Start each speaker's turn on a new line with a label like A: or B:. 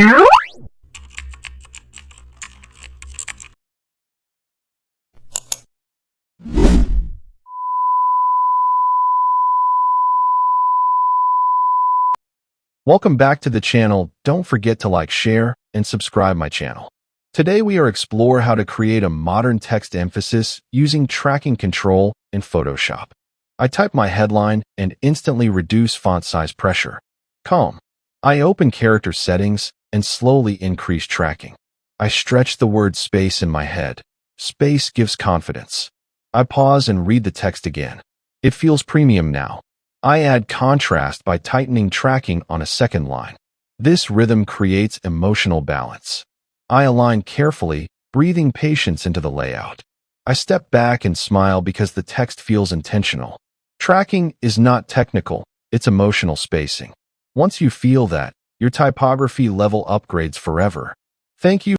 A: Welcome back to the channel. Don't forget to like, share, and subscribe my channel. Today we are explore how to create a modern text emphasis using tracking control in Photoshop. I type my headline and instantly reduce font size pressure. Calm. I open character settings and slowly increase tracking. I stretch the word space in my head. Space gives confidence. I pause and read the text again. It feels premium now. I add contrast by tightening tracking on a second line. This rhythm creates emotional balance. I align carefully, breathing patience into the layout. I step back and smile because the text feels intentional. Tracking is not technical, it's emotional spacing. Once you feel that, your typography level upgrades forever. Thank you.